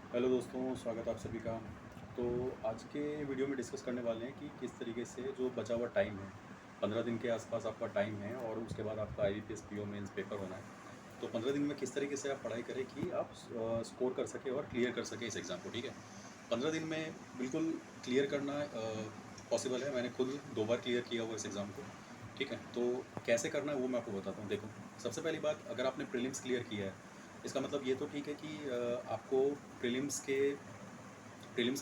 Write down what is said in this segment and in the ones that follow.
Hello दोस्तों, स्वागत है आप सभी का। तो आज के वीडियो में डिस्कस करने वाले हैं कि किस तरीके से जो बचा हुआ टाइम है, 15 दिन के आसपास आपका टाइम है और उसके बाद आपका आईबीपीएस पीओ मेंस पेपर होना है। तो 15 दिन में किस तरीके से आप पढ़ाई करें कि आप स्कोर कर सकें और क्लियर कर सकें इस एग्ज़ाम को, ठीक है। 15 दिन में बिल्कुल क्लियर करना पॉसिबल है। मैंने खुद 2 बार क्लियर किया हुआ इस एग्ज़ाम को, ठीक है। तो कैसे करना है वो मैं आपको बताता हूँ। देखो, सबसे पहली बात, अगर आपने प्रीलिम्स क्लियर किया है, इसका मतलब ये तो ठीक है कि आपको प्रीलिम्स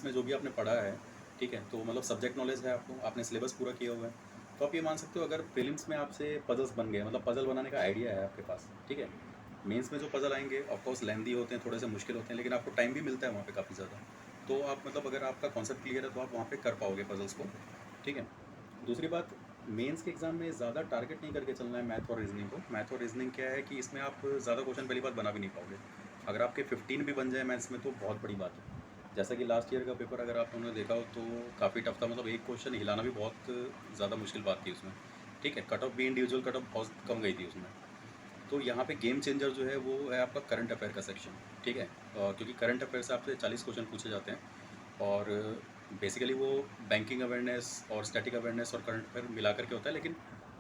में जो भी आपने पढ़ा है, ठीक है, तो मतलब सब्जेक्ट नॉलेज है आपको, आपने सिलेबस पूरा किया हुआ है। तो आप ये मान सकते हो, अगर प्रीलिम्स में आपसे पजल्स बन गए, मतलब पजल बनाने का आइडिया है आपके पास, ठीक है। मेंस में जो पजल आएंगे ऑफकोर्स लेंदी होते हैं, थोड़े से मुश्किल होते हैं, लेकिन आपको टाइम भी मिलता है वहाँ पे काफ़ी ज़्यादा। तो आप मतलब अगर आपका कॉन्सेप्ट क्लियर है तो आप वहाँ पे कर पाओगे पजल्स को, ठीक है। दूसरी बात, मेंस के एग्ज़ाम में ज़्यादा टारगेट नहीं करके चलना है मैथ और रीजनिंग को। मैथ और रीजनिंग क्या है कि इसमें आप ज़्यादा क्वेश्चन पहली बात बना भी नहीं पाओगे। अगर आपके 15 भी बन जाए मैथ्स में तो बहुत बड़ी बात है। जैसा कि लास्ट ईयर का पेपर अगर आपने देखा हो तो काफ़ी टफ था, मतलब एक क्वेश्चन हिलाना भी बहुत ज़्यादा मुश्किल बात थी उसमें, ठीक है। कट ऑफ भी इंडिविजुअल कट ऑफ बहुत कम गई थी उसमें। तो यहाँ पे गेम चेंजर जो है वो है आपका करंट अफेयर का सेक्शन, ठीक है। क्योंकि करंट अफेयर से आपसे 40 क्वेश्चन पूछे जाते हैं और बेसिकली वो बैंकिंग अवेयरनेस और स्टैटिक अवेयरनेस और करंट अफेयर मिला करके होता है। लेकिन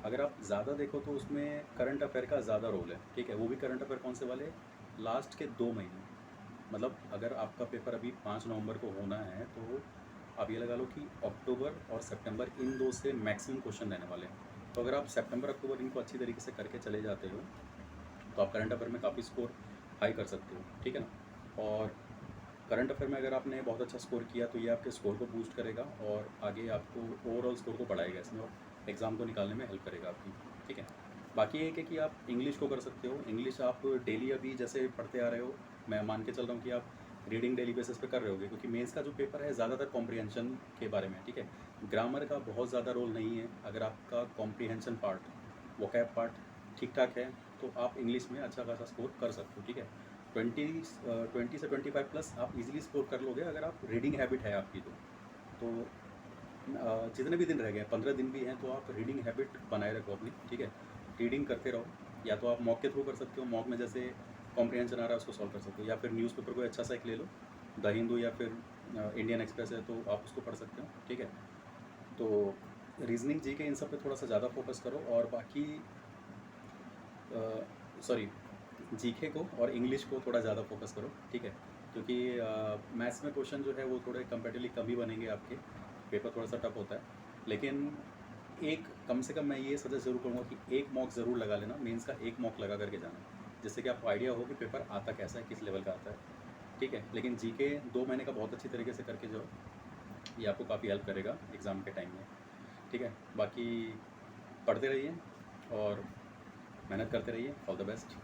अगर आप ज़्यादा देखो तो उसमें करंट अफेयर का ज़्यादा रोल है, ठीक है। वो भी करंट अफेयर कौन से वाले, लास्ट के 2 महीने। मतलब अगर आपका पेपर अभी 5 नवंबर को होना है तो आप ये लगा लो कि अक्टूबर और सितंबर इन 2 से मैक्सिमम क्वेश्चन रहने वाले हैं। तो अगर आप सितंबर अक्टूबर इनको अच्छी तरीके से करके चले जाते हो तो आप करंट अफेयर में काफ़ी स्कोर हाई कर सकते हो, ठीक है ना। और करंट अफेयर में अगर आपने बहुत अच्छा स्कोर किया तो ये आपके स्कोर को बूस्ट करेगा और आगे आपको ओवरऑल स्कोर को बढ़ाएगा इसमें, और एग्ज़ाम को निकालने में हेल्प करेगा आपकी, ठीक है। बाकी एक है कि आप इंग्लिश को कर सकते हो। इंग्लिश आप डेली अभी जैसे पढ़ते आ रहे हो, मैं मान के चल रहा हूँ कि आप रीडिंग डेली बेसिस पे कर रहे होगे, क्योंकि मेंस का जो पेपर है ज़्यादातर कॉम्प्रिहेंशन के बारे में, ठीक है। ग्रामर का बहुत ज़्यादा रोल नहीं है। अगर आपका कॉम्प्रिहेंशन पार्ट, वोकैब पार्ट ठीक ठाक है तो आप इंग्लिश में अच्छा खासा स्कोर कर सकते हो, ठीक है। 20 से 25 प्लस आप इजीली स्कोर कर लोगे अगर आप रीडिंग हैबिट है आपकी तो जितने भी दिन रह गए, 15 दिन भी हैं, तो आप रीडिंग हैबिट बनाए रखो अपनी, ठीक है। रीडिंग करते रहो। या तो आप मॉक के थ्रू कर सकते हो, मॉक में जैसे कॉम्प्रिहेंशन आ रहा है उसको सॉल्व कर सकते हो, या फिर न्यूज़पेपर कोई अच्छा सा एक ले लो, द हिंदू या फिर इंडियन एक्सप्रेस है तो आप उसको पढ़ सकते हो, ठीक है। तो रीजनिंग जी के इन सब पे थोड़ा सा ज़्यादा फोकस करो, और बाकी सॉरी, जीके को और इंग्लिश को थोड़ा ज़्यादा फोकस करो, ठीक है। क्योंकि मैथ्स में क्वेश्चन जो है वो थोड़े कंपेरेटिवली कम ही बनेंगे आपके, पेपर थोड़ा सा टफ होता है। लेकिन एक कम से कम मैं ये सजेस्ट ज़रूर करूँगा कि एक मॉक ज़रूर लगा लेना, मेंस का एक मॉक लगा करके जाना, जिससे कि आपको आइडिया हो कि पेपर आता कैसा है, किस लेवल का आता है, ठीक है। लेकिन जीके 2 महीने का बहुत अच्छी तरीके से करके जाओ, ये आपको काफ़ी हेल्प करेगा एग्ज़ाम के टाइम में, ठीक है। बाकी पढ़ते रहिए और मेहनत करते रहिए। All the best.